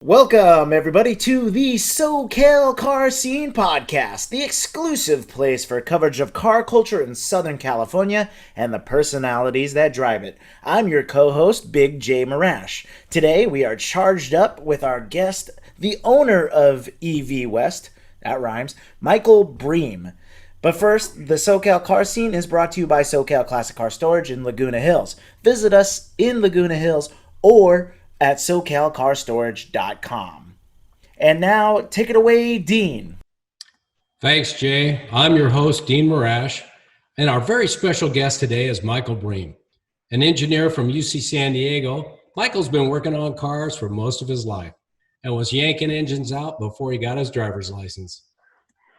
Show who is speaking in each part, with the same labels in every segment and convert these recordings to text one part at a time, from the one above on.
Speaker 1: Welcome, everybody, to the SoCal Car Scene Podcast, the exclusive place for coverage of car culture in Southern California and the personalities that drive it. I'm your co-host, Big Jay Morash. Today, we are charged up with our guest, the owner of EV West, that rhymes, Michael Bream. But first, the SoCal Car Scene is brought to you by SoCal Classic Car Storage in Laguna Hills. Visit us in Laguna Hills or at SoCalCarStorage.com. And now, take it away, Dean.
Speaker 2: Thanks, Jay. I'm your host, Dean Morash, and our very special guest today is Michael Bream, an engineer from UC San Diego. Michael's been working on cars for most of his life and was yanking engines out before he got his driver's license.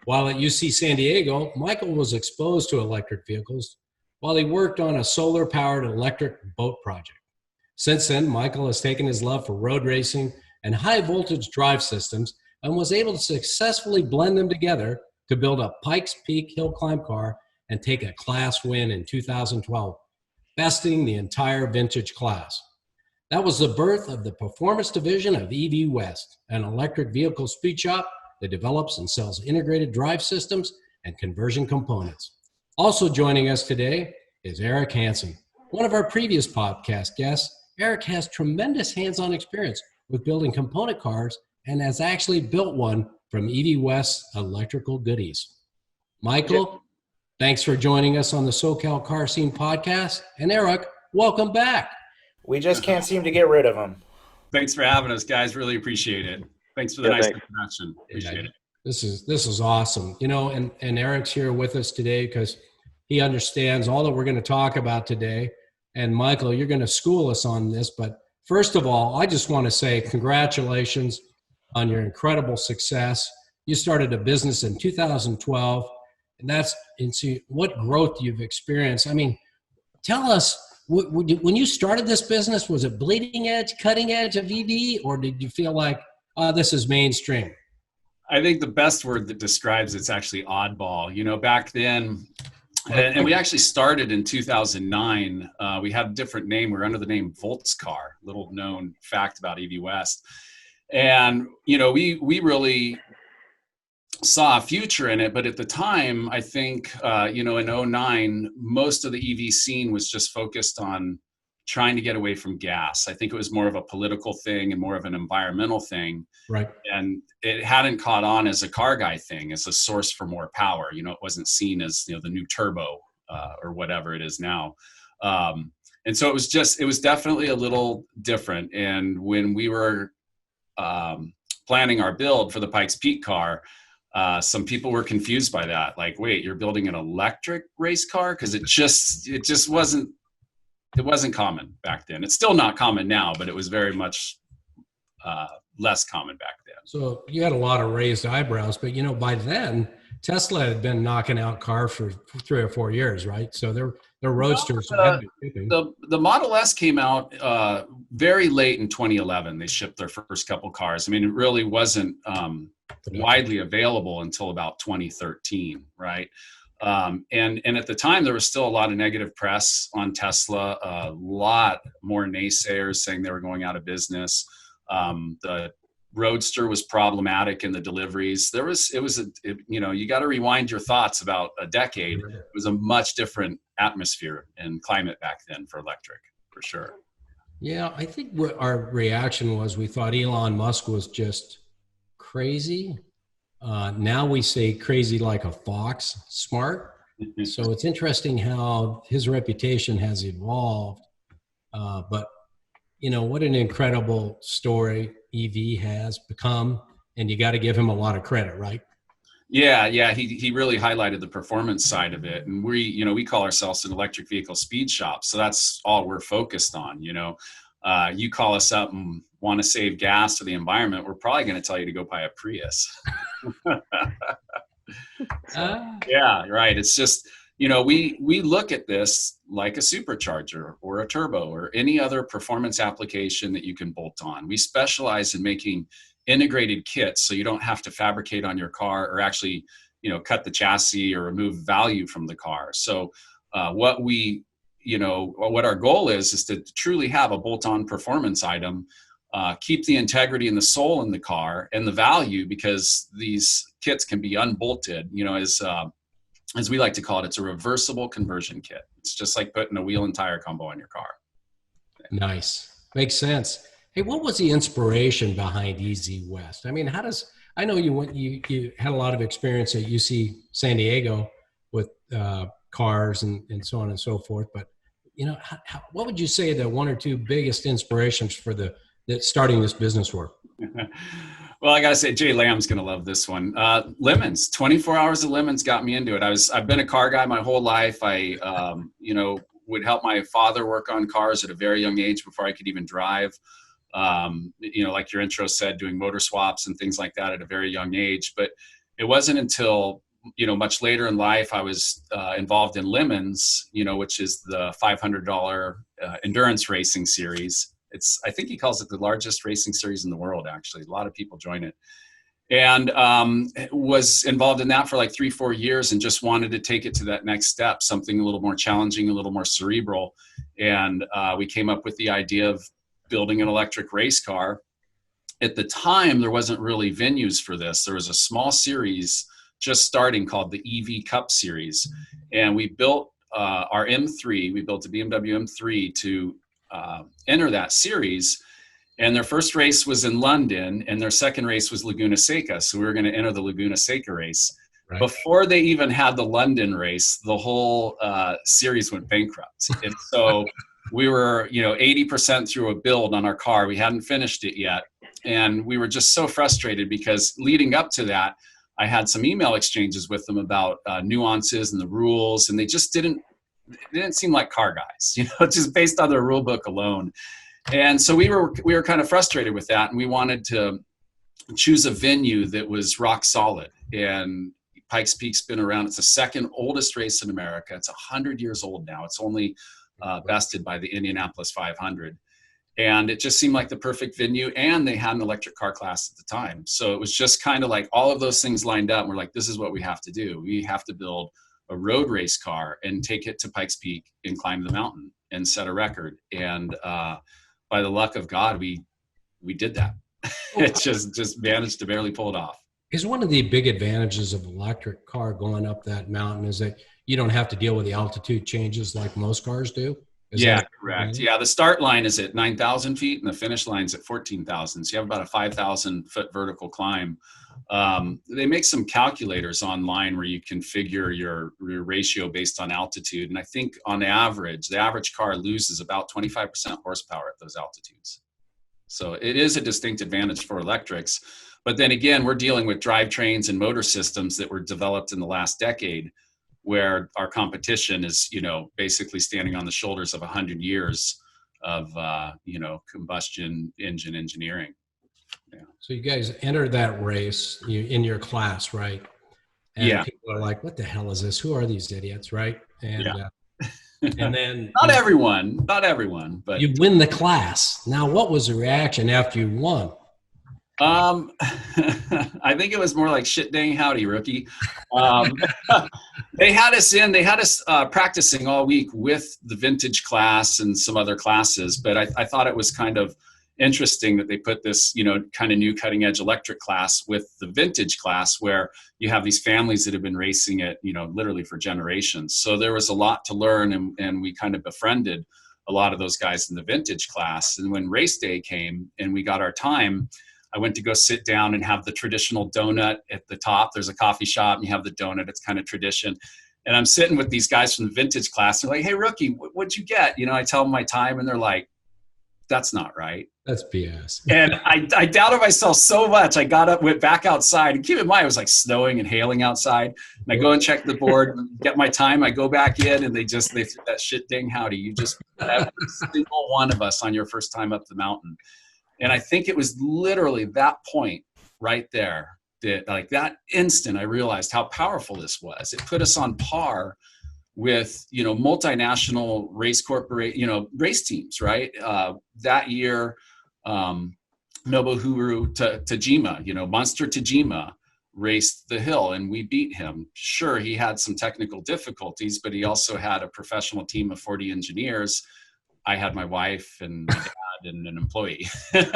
Speaker 2: While at UC San Diego, Michael was exposed to electric vehicles while he worked on a solar-powered electric boat project. Since then, Michael has taken his love for road racing and high-voltage drive systems and was able to successfully blend them together to build a Pike's Peak hill climb car and take a class win in 2012, besting the entire vintage class. That was the birth of the performance division of EV West, an electric vehicle speed shop that develops and sells integrated drive systems and conversion components. Also joining us today is Eric Hansen, one of our previous podcast guests. Eric has tremendous hands-on experience with building component cars and has actually built one from EV West's electrical goodies. Michael, thanks for joining us on the SoCal Car Scene Podcast. And Eric, welcome back.
Speaker 1: We just can't seem to get rid of him.
Speaker 3: Thanks for having us, guys. Really appreciate it. Thanks for the nice introduction. Appreciate it.
Speaker 2: This is awesome. You know, and Eric's here with us today because he understands all that we're going to talk about today. And Michael, you're going to school us on this, but first of all, I just want to say congratulations on your incredible success. You started a business in 2012, and that's into what growth you've experienced. I mean, tell us, when you started this business, was it bleeding edge, cutting edge of EV, or did you feel like, this is mainstream?
Speaker 3: I think the best word that describes it's actually oddball. You know, back then, and we actually started in 2009. We had a different name. We were under the name Voltscar, little known fact about EV West. And, you know, we really saw a future in it. But at the time, I think, you know, in 2009, most of the EV scene was just focused on trying to get away from gas. I think it was more of a political thing and more of an environmental thing.
Speaker 2: Right.
Speaker 3: And it hadn't caught on as a car guy thing, as a source for more power. You know, it wasn't seen as, you know, the new turbo or whatever it is now. And so it was definitely a little different. And when we were planning our build for the Pike's Peak car, some people were confused by that. Like, wait, you're building an electric race car? Because it just wasn't common back then. It's still not common now, but it was very much less common back then.
Speaker 2: So you had a lot of raised eyebrows, but you know, by then Tesla had been knocking out cars for 3 or 4 years, right? So their roadsters had been shipping.
Speaker 3: The Model S came out very late in 2011. They shipped their first couple cars. I mean, it really wasn't widely available until about 2013, right? And at the time, there was still a lot of negative press on Tesla, a lot more naysayers saying they were going out of business. The Roadster was problematic in the deliveries. You got to rewind your thoughts about a decade. It was a much different atmosphere and climate back then for electric, for sure.
Speaker 2: Yeah, I think what our reaction was, we thought Elon Musk was just crazy. Now we say crazy like a fox, smart. So it's interesting how his reputation has evolved. But, you know, what an incredible story EV has become. And you got to give him a lot of credit, right?
Speaker 3: Yeah. He really highlighted the performance side of it. And we call ourselves an electric vehicle speed shop. So that's all we're focused on. You know, you call us up and want to save gas to the environment, we're probably going to tell you to go buy a Prius. Yeah, right. It's just, you know, we look at this like a supercharger or a turbo or any other performance application that you can bolt on. We specialize in making integrated kits so you don't have to fabricate on your car or actually, you know, cut the chassis or remove value from the car. So what our goal is to truly have a bolt-on performance item keep the integrity and the soul in the car and the value, because these kits can be unbolted, as we like to call it. It's a reversible conversion kit. It's just like putting a wheel and tire combo on your car.
Speaker 2: Nice. Makes sense. Hey, what was the inspiration behind EZ West? I mean, I know you had a lot of experience at UC San Diego with cars and so on and so forth, but what would you say the one or two biggest inspirations for that starting this business were?
Speaker 3: Well, I gotta say, Jay Lamb's gonna love this one. Lemons, 24 hours of lemons got me into it. I've been a car guy my whole life. I, would help my father work on cars at a very young age before I could even drive. Like your intro said, doing motor swaps and things like that at a very young age. But it wasn't until, much later in life, I was involved in Lemons, which is the $500 endurance racing series. I think he calls it the largest racing series in the world, actually. A lot of people join it. And was involved in that for like 3-4 years and just wanted to take it to that next step, something a little more challenging, a little more cerebral. And we came up with the idea of building an electric race car. At the time, there wasn't really venues for this. There was a small series just starting called the EV Cup Series. And we built our M3, we built a BMW M3 to enter that series. And their first race was in London, and their second race was Laguna Seca. So we were going to enter the Laguna Seca race. Right. Before they even had the London race, the whole series went bankrupt. And so we were, 80% through a build on our car. We hadn't finished it yet. And we were just so frustrated because leading up to that, I had some email exchanges with them about nuances and the rules, and they just didn't seem like car guys, just based on their rule book alone. And so we were kind of frustrated with that, and we wanted to choose a venue that was rock solid. And Pikes Peak's been around. It's the second oldest race in America. It's 100 years old now. It's only bested by the Indianapolis 500. And it just seemed like the perfect venue, and they had an electric car class at the time. So it was just kind of like all of those things lined up. And we're like, this is what we have to do. We have to build a road race car and take it to Pikes Peak and climb the mountain and set a record. And by the luck of God, we did that. It just managed to barely pull it off.
Speaker 2: Is one of the big advantages of an electric car going up that mountain is that you don't have to deal with the altitude changes like most cars do?
Speaker 3: Yeah, correct. Yeah, the start line is at 9,000 feet and the finish line's at 14,000. So you have about a 5,000 foot vertical climb. They make some calculators online where you can figure your ratio based on altitude. And I think on the average car loses about 25% horsepower at those altitudes. So it is a distinct advantage for electrics. But then again, we're dealing with drivetrains and motor systems that were developed in the last decade, where our competition is, basically standing on the shoulders of 100 years of, combustion engine engineering. Yeah.
Speaker 2: So you guys entered that race in your class, right? And
Speaker 3: yeah.
Speaker 2: People are like, what the hell is this? Who are these idiots, right? And, and then
Speaker 3: not everyone, but
Speaker 2: you win the class. Now, what was the reaction after you won?
Speaker 3: I think it was more like shit dang howdy, rookie. They had us practicing all week with the vintage class and some other classes, but I thought it was kind of interesting that they put this, kind of new cutting edge electric class with the vintage class, where you have these families that have been racing it, literally for generations. So there was a lot to learn, and we kind of befriended a lot of those guys in the vintage class. And when race day came and we got our time, I went to go sit down and have the traditional donut at the top. There's a coffee shop and you have the donut. It's kind of tradition. And I'm sitting with these guys from the vintage class. They're like, hey, rookie, what'd you get? I tell them my time and they're like, that's not right.
Speaker 2: That's BS.
Speaker 3: And I doubted myself so much. I got up, went back outside. And keep in mind, it was like snowing and hailing outside. And I go and check the board, get my time. I go back in and they threw that shit dang howdy. You just beat every single one of us on your first time up the mountain. And I think it was literally that point right there that, like, that instant, I realized how powerful this was. It put us on par with, multinational race race teams, right? That year, Nobuhiro Tajima, Monster Tajima raced the hill and we beat him. Sure, he had some technical difficulties, but he also had a professional team of 40 engineers. I had my wife and my dad and an employee.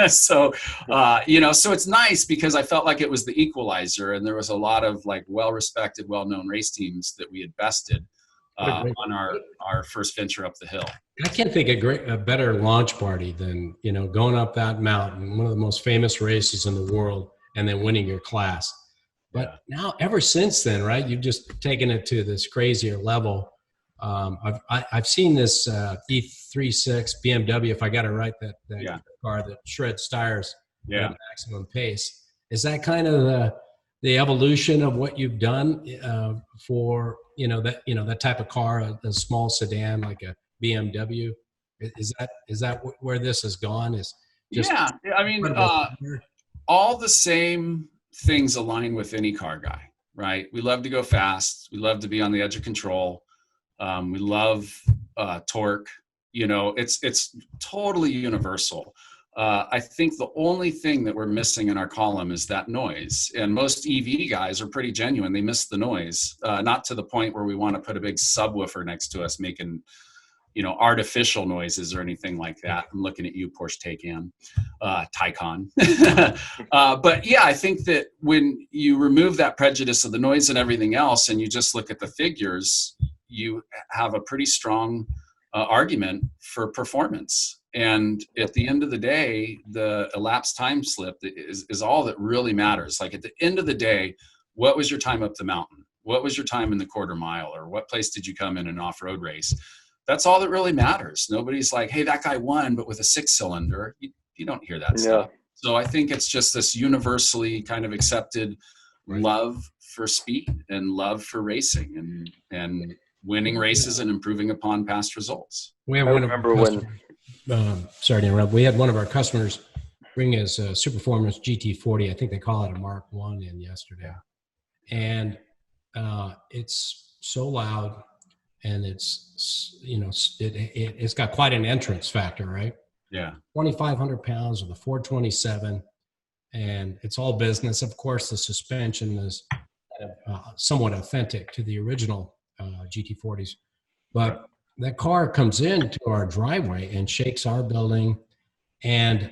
Speaker 3: So, so it's nice because I felt like it was the equalizer, and there was a lot of like well-respected, well-known race teams that we had bested on our first venture up the hill.
Speaker 2: I can't think of a better launch party than, going up that mountain, one of the most famous races in the world, and then winning your class. But now, ever since then, right, you've just taken it to this crazier level. I've seen this E36 BMW, if I got it right, that car that shreds tires at a maximum pace. Is that kind of the evolution of what you've done for that type of car, a small sedan like a BMW? Is that where this has gone? Is just
Speaker 3: I mean, all the same things align with any car guy, right? We love to go fast. We love to be on the edge of control. We love torque. It's totally universal. I think the only thing that we're missing in our column is that noise. And most EV guys are pretty genuine. They miss the noise, not to the point where we want to put a big subwoofer next to us making, artificial noises or anything like that. I'm looking at you, Porsche Taycan. But yeah, I think that when you remove that prejudice of the noise and everything else, and you just look at the figures, you have a pretty strong argument for performance. And at the end of the day, the elapsed time slip is all that really matters. Like at the end of the day, what was your time up the mountain? What was your time in the quarter mile? Or what place did you come in an off-road race? That's all that really matters. Nobody's like, hey, that guy won, but with a 6-cylinder. You don't hear that stuff. So I think it's just this universally kind of accepted love for speed and love for racing and winning races and improving upon past results.
Speaker 2: We have sorry to interrupt. We had one of our customers bring his Superformance GT40. I think they call it a Mark 1 in yesterday. And it's so loud, and it's got quite an entrance factor, right?
Speaker 3: Yeah.
Speaker 2: 2,500 pounds with a 427, and it's all business. Of course, the suspension is somewhat authentic to the original GT40s, but that car comes into our driveway and shakes our building, and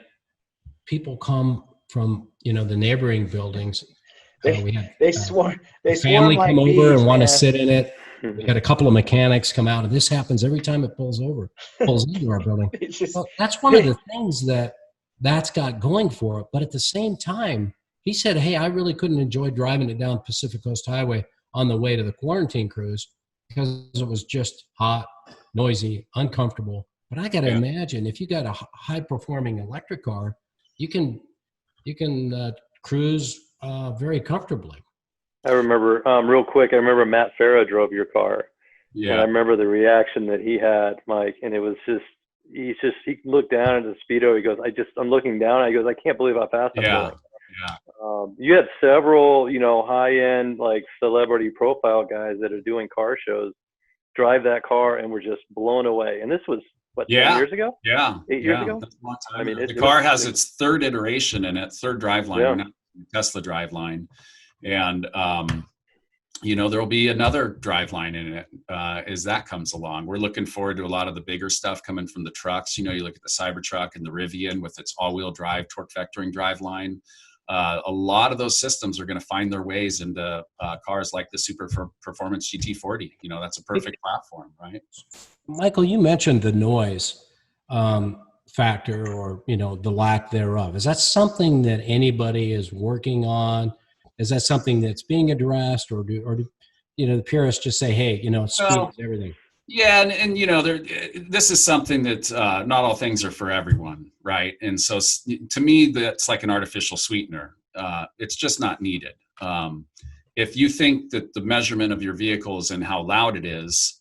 Speaker 2: people come from the neighboring buildings.
Speaker 1: They swarm
Speaker 2: family
Speaker 1: like
Speaker 2: come over
Speaker 1: bees,
Speaker 2: and want to
Speaker 1: man.
Speaker 2: sit in it. We had a couple of mechanics come out, and this happens every time it pulls into our building. Well, that's one of the things that's got going for it. But at the same time, he said, hey, I really couldn't enjoy driving it down Pacific Coast Highway on the way to the quarantine cruise because it was just hot, noisy, uncomfortable. But I got to imagine if you got a high-performing electric car, you can cruise very comfortably.
Speaker 4: I remember, real quick, I remember Matt Farah drove your car.
Speaker 3: Yeah.
Speaker 4: And I remember the reaction that he had, Mike, and it was just, he looked down at the Speedo. He goes, I'm looking down. He goes, I can't believe how fast I'm going.
Speaker 3: Yeah.
Speaker 4: You had several, high-end, like celebrity profile guys that are doing car shows drive that car and were just blown away. And this was, 10 years ago?
Speaker 3: Yeah.
Speaker 4: 8 years ago?
Speaker 3: That's a long time ago. The car has its third iteration in it, third driveline, Tesla driveline. And, there'll be another driveline in it as that comes along. We're looking forward to a lot of the bigger stuff coming from the trucks. You look at the Cybertruck and the Rivian with its all-wheel drive, torque vectoring driveline. A lot of those systems are going to find their ways into cars like the Super Performance GT40. That's a perfect platform, right?
Speaker 2: Michael, you mentioned the noise factor or, the lack thereof. Is that something that anybody is working on? Is that something that's being addressed, or do the purists just say, hey, speed is everything?
Speaker 3: Yeah, and this is something that not all things are for everyone, right? And so to me, that's like an artificial sweetener. It's just not needed. If you think that the measurement of your vehicle is in how loud it is,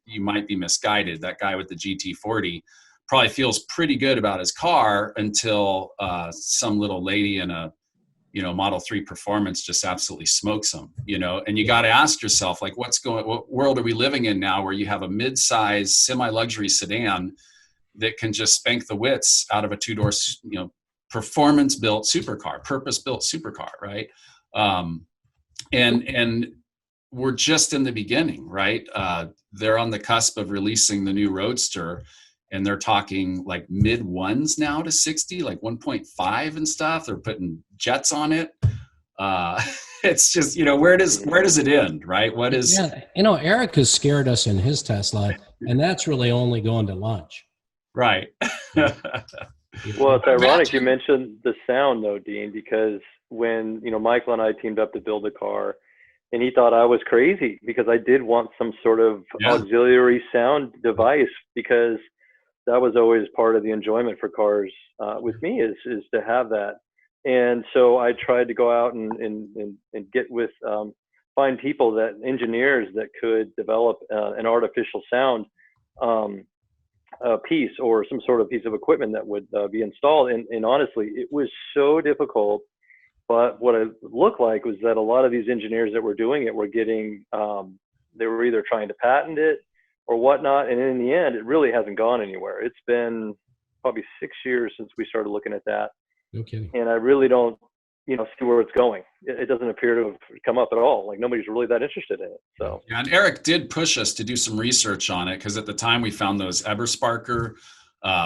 Speaker 3: you might be misguided. That guy with the GT40 probably feels pretty good about his car until some little lady in a Model 3 Performance just absolutely smokes them, and you got to ask yourself, like, what world are we living in now where you have a mid-size semi-luxury sedan that can just spank the wits out of a two-door, performance-built supercar, purpose-built supercar, right? And we're just in the beginning, right? They're on the cusp of releasing the new Roadster, and they're talking like mid ones now to 60, like 1.5 and stuff. They're putting jets on it. It's just, where does it end, right? What is?
Speaker 2: Yeah, Eric has scared us in his Tesla, and that's really only going to lunch.
Speaker 3: Right.
Speaker 4: Well, it's ironic you mentioned the sound though, Dean, because when, Michael and I teamed up to build a car, and he thought I was crazy because I did want some sort of auxiliary sound device, because that was always part of the enjoyment for cars with me is to have that. And so I tried to go out and get with, find people engineers that could develop an artificial sound piece or some sort of piece of equipment that would be installed. And honestly, it was so difficult. But what it looked like was that a lot of these engineers that were doing it were getting, they were either trying to patent it or whatnot. And in the end, it really hasn't gone anywhere. It's been probably 6 years since we started looking at that.
Speaker 2: No kidding.
Speaker 4: And I really don't, see where it's going. It doesn't appear to have come up at all. Like nobody's really that interested in it. So.
Speaker 3: Yeah, and Eric did push us to do some research on it, because at the time we found those Ebersparker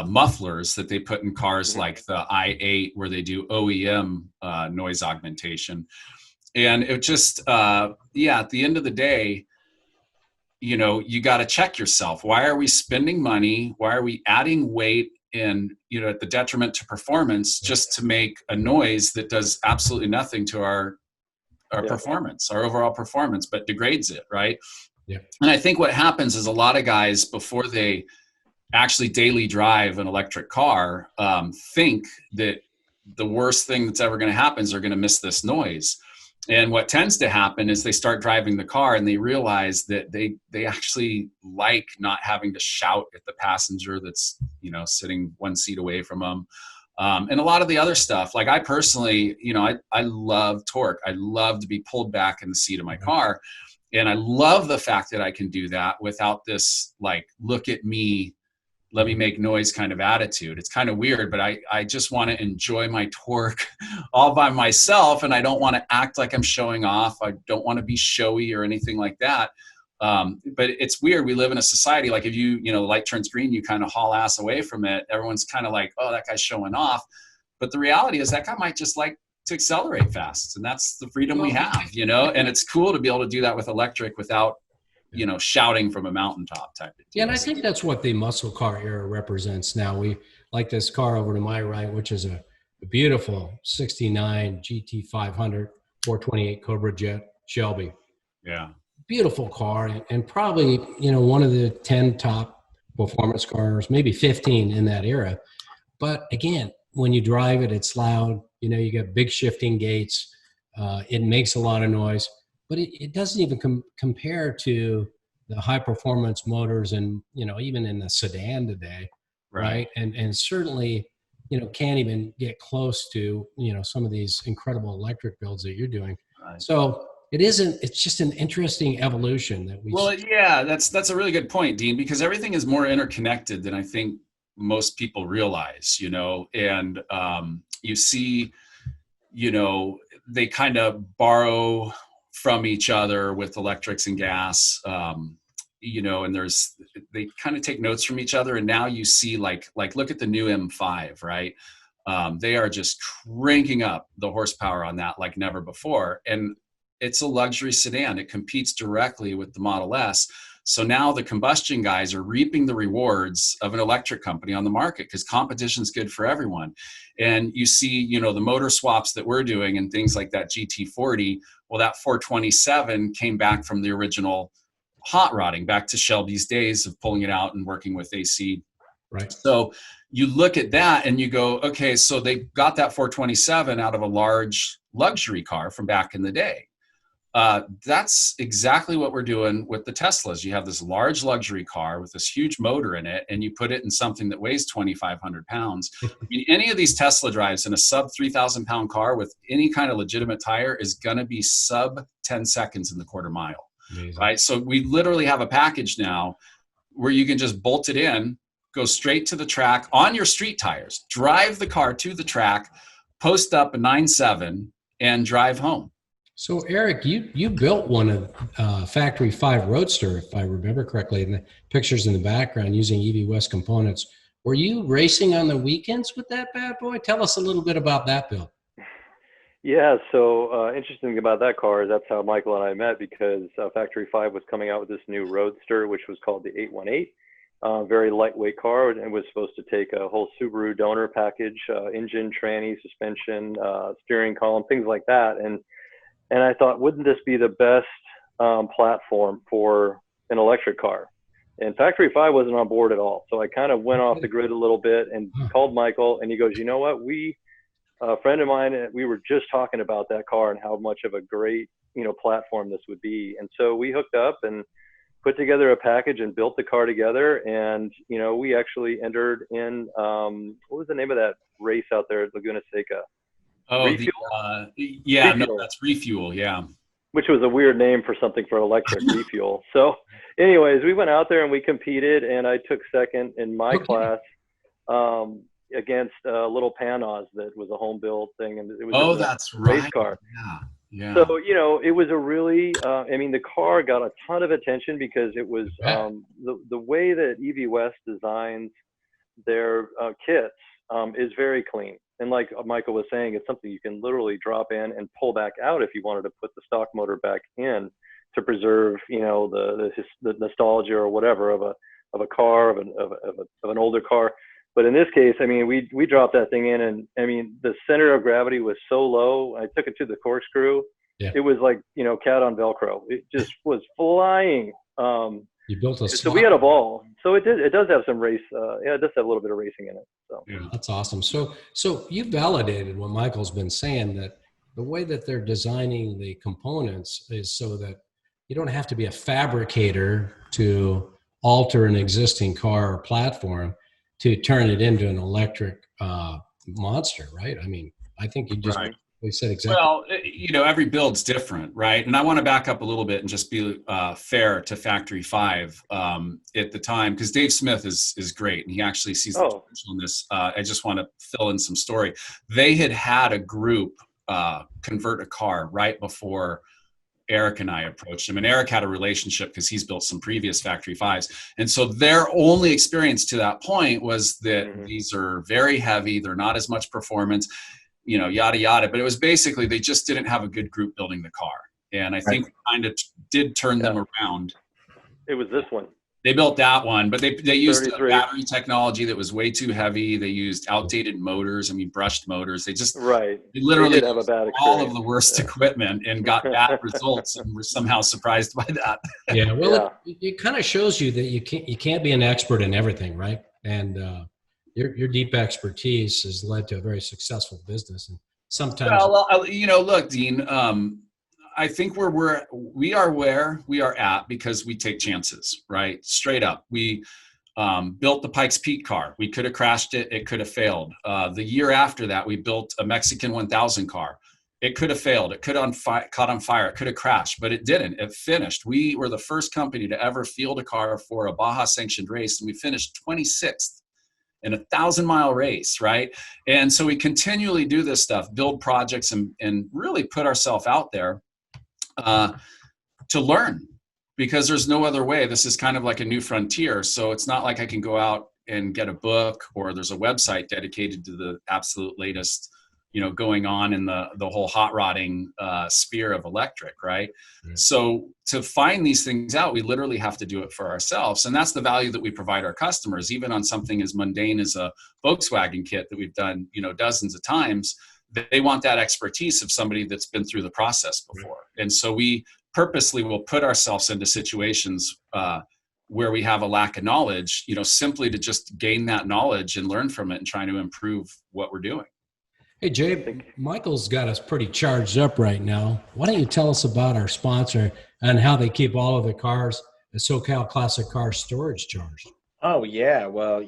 Speaker 3: mufflers that they put in cars like the i8, where they do OEM noise augmentation. And it just, at the end of the day, you got to check yourself. Why are we spending money? Why are we adding weight and, at the detriment to performance, just to make a noise that does absolutely nothing to our performance, our overall performance, but degrades it, right?
Speaker 2: Yeah.
Speaker 3: And I think what happens is a lot of guys, before they actually daily drive an electric car, think that the worst thing that's ever going to happen is they're going to miss this noise. And what tends to happen is they start driving the car and they realize that they actually like not having to shout at the passenger that's, sitting one seat away from them. And a lot of the other stuff, like I personally, I love torque. I love to be pulled back in the seat of my car. And I love the fact that I can do that without this, like, look at me, let me make noise kind of attitude. It's kind of weird, but I just want to enjoy my torque all by myself. And I don't want to act like I'm showing off. I don't want to be showy or anything like that. But it's weird. We live in a society, like if the light turns green, you kind of haul ass away from it. Everyone's kind of like, oh, that guy's showing off. But the reality is that guy might just like to accelerate fast. And that's the freedom we have, and it's cool to be able to do that with electric without, shouting from a mountaintop type of thing.
Speaker 2: Yeah, and I think that's what the muscle car era represents now. We like this car over to my right, which is a beautiful 69 GT 500 428 Cobra Jet Shelby.
Speaker 3: Yeah.
Speaker 2: Beautiful car, and probably, one of the 10 top performance cars, maybe 15 in that era. But again, when you drive it, it's loud. You got big shifting gates. It makes a lot of noise. But it doesn't even compare to the high performance motors and, even in the sedan today, right? And certainly, can't even get close to, some of these incredible electric builds that you're doing.
Speaker 3: Right.
Speaker 2: So it's just an interesting evolution that we.
Speaker 3: Well, yeah, that's a really good point, Dean, because everything is more interconnected than I think most people realize, and you see, they kind of borrow from each other with electrics and gas, and they kind of take notes from each other. And now you see like look at the new M5, right? They are just cranking up the horsepower on that like never before. And it's a luxury sedan. It competes directly with the Model S. So now the combustion guys are reaping the rewards of an electric company on the market, because competition is good for everyone. And you see, the motor swaps that we're doing and things like that GT40, well, that 427 came back from the original hot rodding, back to Shelby's days of pulling it out and working with AC.
Speaker 2: Right.
Speaker 3: So you look at that and you go, okay, so they got that 427 out of a large luxury car from back in the day. That's exactly what we're doing with the Teslas. You have this large luxury car with this huge motor in it, and you put it in something that weighs 2,500 pounds. I mean, any of these Tesla drives in a sub 3,000 pound car with any kind of legitimate tire is going to be sub 10 seconds in the quarter mile. Amazing. Right? So we literally have a package now where you can just bolt it in, go straight to the track on your street tires, drive the car to the track, post up a 9.7 and drive home.
Speaker 2: So Eric, you built one of Factory 5 Roadster, if I remember correctly, and the pictures in the background using EV West components. were you racing on the weekends with that bad boy? Tell us a little bit about that build.
Speaker 4: Yeah, so interesting thing about that car is that's how Michael and I met, because Factory 5 was coming out with this new Roadster, which was called the 818. Very lightweight car, and was supposed to take a whole Subaru donor package, engine, tranny, suspension, steering column, things like that. And I thought, wouldn't this be the best platform for an electric car? And Factory 5 wasn't on board at all. So I kind of went off the grid a little bit and called Michael, and he goes, you know what, a friend of mine, we were just talking about that car and how much of a great, platform this would be. And so we hooked up and put together a package and built the car together. And, we actually entered in, what was the name of that race out there at Laguna Seca?
Speaker 3: Oh,
Speaker 4: Refuel?
Speaker 3: No, that's Refuel, yeah.
Speaker 4: Which was a weird name for something for electric, Refuel. So anyways, we went out there and we competed, and I took second in my class against a little Panos that was a home build thing. And it was
Speaker 3: that's
Speaker 4: race
Speaker 3: right.
Speaker 4: car.
Speaker 3: Yeah.
Speaker 4: So, it was a really, the car got a ton of attention because it was the way that EV West designs their kits is very clean. And like Michael was saying, it's something you can literally drop in and pull back out if you wanted to put the stock motor back in to preserve, the nostalgia or whatever of a car, of an older car. But in this case, we dropped that thing in, and the center of gravity was so low. I took it to the corkscrew. Yeah. It was like, cat on Velcro. It just was flying.
Speaker 2: You built a
Speaker 4: so we had a ball. So it does have some race. It does have a little bit of racing in it. So
Speaker 2: yeah, that's awesome. So you validated what Michael's been saying, that the way that they're designing the components is so that you don't have to be a fabricator to alter an existing car or platform to turn it into an electric monster, right? I think you just we said exactly.
Speaker 3: Well, every build's different, right? And I want to back up a little bit and just be fair to Factory 5 at the time, because Dave Smith is great, and he actually sees the potential in this. I just want to fill in some story. They had a group convert a car right before Eric and I approached him, and Eric had a relationship because he's built some previous Factory 5s. And so their only experience to that point was that these are very heavy. They're not as much performance, yada, yada. But it was basically, they just didn't have a good group building the car. And I think kind of did turn them around.
Speaker 4: It was this one.
Speaker 3: They built that one, but they used a battery technology that was way too heavy. They used outdated motors. brushed motors. They literally
Speaker 4: have a bad
Speaker 3: all of the worst equipment and got bad results, and were somehow surprised by that.
Speaker 2: Yeah, well, it kind of shows you that you can't be an expert in everything, right? And your deep expertise has led to a very successful business. And sometimes,
Speaker 3: look, Dean. I think we are where we are at because we take chances, right? Straight up. We built the Pike's Peak car. We could have crashed it. It could have failed. The year after that, we built a Mexican 1000 car. It could have failed. It could have caught on fire. It could have crashed, but it didn't. It finished. We were the first company to ever field a car for a Baja sanctioned race, and we finished 26th in a 1,000-mile race, right? And so we continually do this stuff, build projects, and really put ourselves out there to learn, because there's no other way. This is kind of like a new frontier. So it's not like I can go out and get a book, or there's a website dedicated to the absolute latest, going on in the whole hot rodding sphere of electric, right? So to find these things out, we literally have to do it for ourselves. And that's the value that we provide our customers, even on something as mundane as a Volkswagen kit that we've done, dozens of times. They want that expertise of somebody that's been through the process before. And so we purposely will put ourselves into situations where we have a lack of knowledge, simply to just gain that knowledge and learn from it and trying to improve what we're doing.
Speaker 2: Hey, Jay, Michael's got us pretty charged up right now. Why don't you tell us about our sponsor and how they keep all of the cars, the SoCal Classic Car Storage, charged?
Speaker 1: Oh, yeah. Well,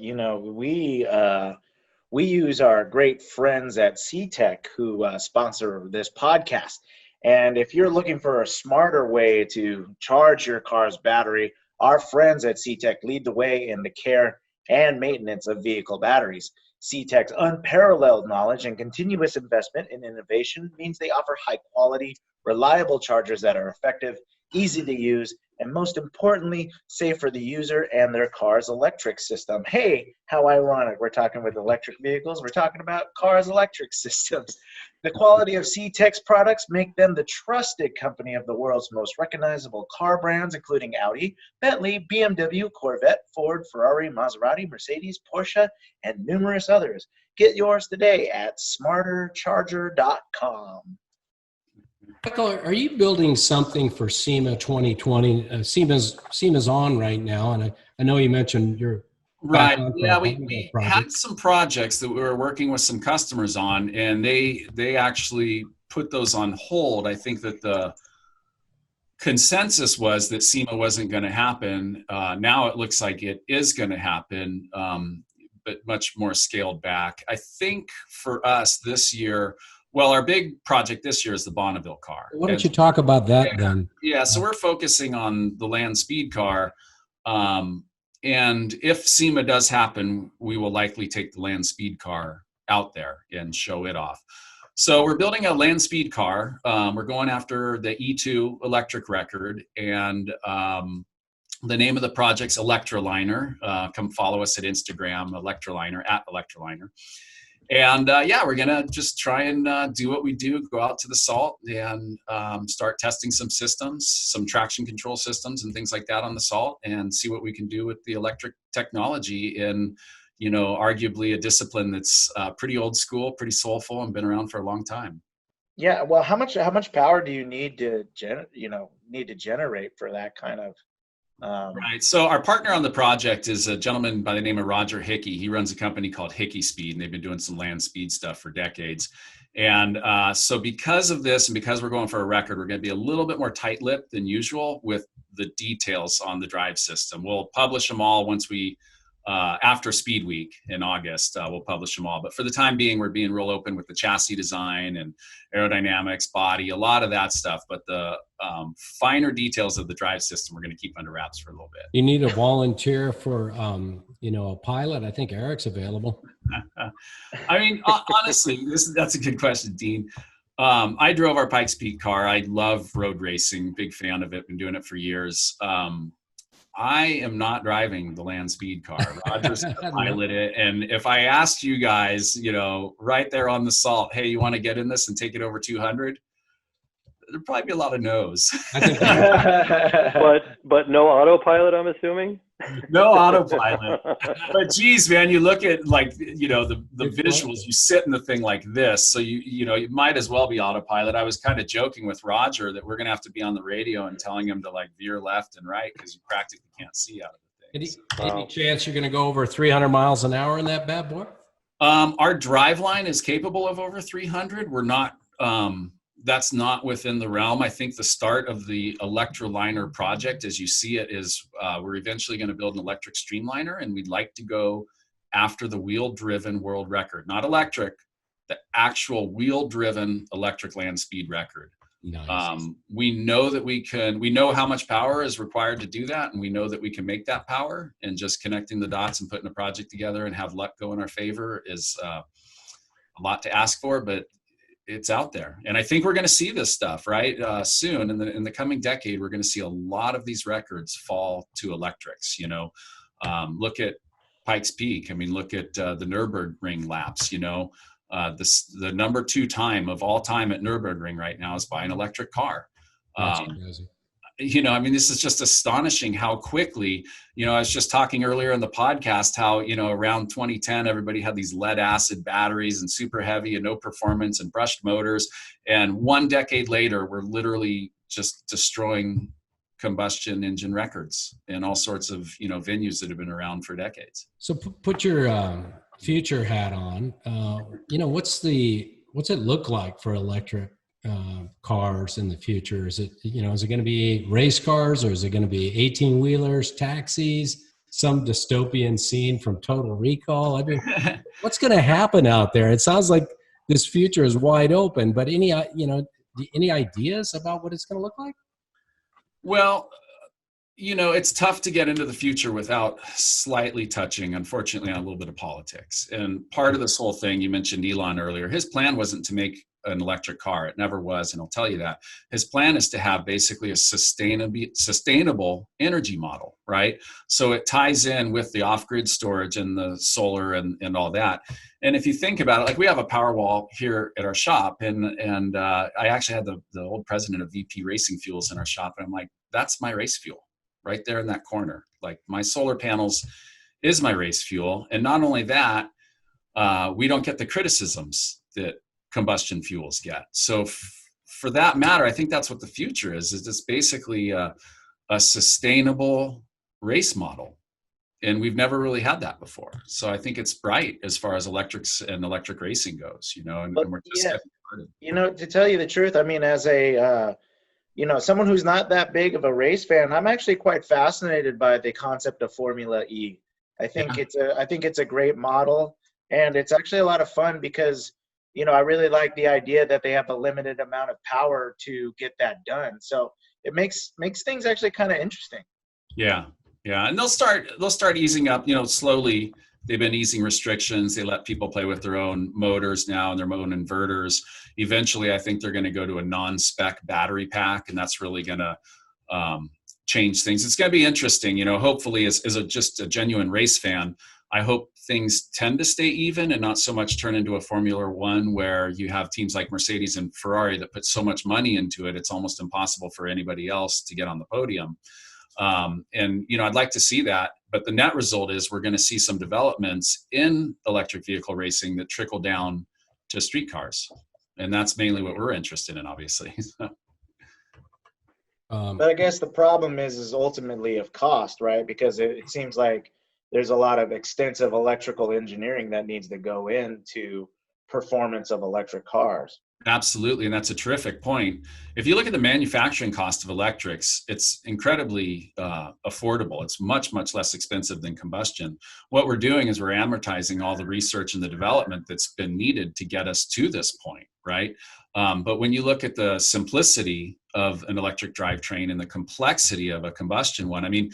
Speaker 1: we use our great friends at C-Tech who sponsor this podcast. And if you're looking for a smarter way to charge your car's battery, our friends at C-Tech lead the way in the care and maintenance of vehicle batteries. C-Tech's unparalleled knowledge and continuous investment in innovation means they offer high-quality, reliable chargers that are effective, easy to use, and most importantly, safe for the user and their car's electric system. Hey, how ironic. We're talking with electric vehicles. We're talking about cars' electric systems. The quality of C-Tech's products make them the trusted company of the world's most recognizable car brands, including Audi, Bentley, BMW, Corvette, Ford, Ferrari, Maserati, Mercedes, Porsche, and numerous others. Get yours today at smartercharger.com.
Speaker 2: Michael, are you building something for SEMA 2020? SEMA's on right now, and I know you mentioned you're
Speaker 3: Right.
Speaker 2: back on for
Speaker 3: Yeah,
Speaker 2: a
Speaker 3: we
Speaker 2: Honda
Speaker 3: had
Speaker 2: project.
Speaker 3: some projects that we were working with some customers on, and they actually put those on hold. I think that the consensus was that SEMA wasn't going to happen. Now it looks like it is going to happen, but much more scaled back. I think for us this year, well, our big project this year is the Bonneville car.
Speaker 2: Why don't you talk about that then?
Speaker 3: Yeah, so we're focusing on the land speed car. And if SEMA does happen, we will likely take the land speed car out there and show it off. So we're building a land speed car. We're going after the E2 electric record, and the name of the project's Electroliner. Come follow us at Instagram, Electroliner, @Electroliner. And yeah, we're gonna just try and do what we do, go out to the salt and start testing some systems, some traction control systems and things like that on the salt, and see what we can do with the electric technology in, you know, arguably a discipline that's pretty old school, pretty soulful, and been around for a long time.
Speaker 1: Yeah, well, how much power do you need to generate for that kind of
Speaker 3: Right. So our partner on the project is a gentleman by the name of Roger Hickey. He runs a company called Hickey Speed, and they've been doing some land speed stuff for decades. And so because of this, and because we're going for a record, we're going to be a little bit more tight-lipped than usual with the details on the drive system. We'll publish them all once we, after Speed Week in August, we'll publish them all. But for the time being, we're being real open with the chassis design and aerodynamics, body, a lot of that stuff. But the finer details of the drive system we're going to keep under wraps for a little bit.
Speaker 2: You need a volunteer for, a pilot. I think Eric's available.
Speaker 3: I mean, honestly, that's a good question, Dean. I drove our Pike's Peak car. I love road racing, big fan of it, been doing it for years. I am not driving the land speed car. Roger's going to pilot it. And if I asked you guys, you know, right there on the salt, hey, you want to get in this and take it over 200? There'd probably be a lot of no's.
Speaker 2: I think
Speaker 4: but no autopilot, I'm assuming.
Speaker 3: No autopilot. But geez, man, you look at, like, you know, the visuals, you sit in the thing like this. So you know, it might as well be autopilot. I was kind of joking with Roger that we're going to have to be on the radio and telling him to, like, veer left and right because you practically can't see out of the thing.
Speaker 2: Any chance you're going to go over 300 miles an hour in that bad boy?
Speaker 3: Our drive line is capable of over 300. We're not, that's not within the realm. I think the start of the Electroliner project, as you see it, is we're eventually going to build an electric streamliner, and we'd like to go after the wheel-driven world record. Not electric, the actual wheel-driven electric land speed record.
Speaker 2: Nice.
Speaker 3: We know that we know how much power is required to do that, and we know that we can make that power, and just connecting the dots and putting a project together and have luck go in our favor is a lot to ask for, but it's out there. And I think we're going to see this stuff, right? Soon in the coming decade, we're going to see a lot of these records fall to electrics. You know, look at Pike's Peak. I mean, look at the Nürburgring laps. You know, the number 2 time of all time at Nürburgring right now is by an electric car. You know, I mean, this is just astonishing how quickly, you know, I was just talking earlier in the podcast how, you know, around 2010, everybody had these lead acid batteries and super heavy and no performance and brushed motors. And 1 decade later, we're literally just destroying combustion engine records in all sorts of, you know, venues that have been around for decades.
Speaker 2: So put your future hat on. You know, what's it look like for electric cars in the future? Is it going to be race cars, or is it going to be 18-wheelers, taxis, some dystopian scene from Total Recall? I mean, what's going to happen out there? It sounds like this future is wide open, but any ideas about what it's going to look like?
Speaker 3: Well, you know, it's tough to get into the future without slightly touching, unfortunately, on a little bit of politics. And part of this whole thing, you mentioned Elon earlier, his plan wasn't to make an electric car. It never was, and I'll tell you that. His plan is to have basically a sustainable energy model, right? So it ties in with the off-grid storage and the solar and all that. And if you think about it, like we have a Powerwall here at our shop, and I actually had the old president of VP Racing Fuels in our shop, and I'm like, that's my race fuel right there in that corner. Like my solar panels is my race fuel. And not only that, we don't get the criticisms that combustion fuels get. So for that matter, I think that's what the future is it's basically a sustainable race model. And we've never really had that before. So I think it's bright as far as electrics and electric racing goes, and we're just getting started.
Speaker 1: To tell you the truth, I mean, as a, someone who's not that big of a race fan, I'm actually quite fascinated by the concept of Formula E. I think it's a great model, and it's actually a lot of fun because, I really like the idea that they have a limited amount of power to get that done. So it makes things actually kind of interesting.
Speaker 3: Yeah. Yeah, and they'll start easing up, slowly. They've been easing restrictions. They let people play with their own motors now and their own inverters. Eventually, I think they're going to go to a non-spec battery pack, and that's really going to change things. It's going to be interesting, hopefully as just a genuine race fan, I hope things tend to stay even and not so much turn into a Formula One where you have teams like Mercedes and Ferrari that put so much money into it, it's almost impossible for anybody else to get on the podium. I'd like to see that, but the net result is we're going to see some developments in electric vehicle racing that trickle down to street cars. And that's mainly what we're interested in, obviously.
Speaker 1: But I guess the problem is ultimately of cost, right? Because it seems like there's a lot of extensive electrical engineering that needs to go into performance of electric cars.
Speaker 3: Absolutely, and that's a terrific point. If you look at the manufacturing cost of electrics, it's incredibly affordable. It's much, much less expensive than combustion. What we're doing is we're amortizing all the research and the development that's been needed to get us to this point, right? But when you look at the simplicity of an electric drivetrain and the complexity of a combustion one, I mean,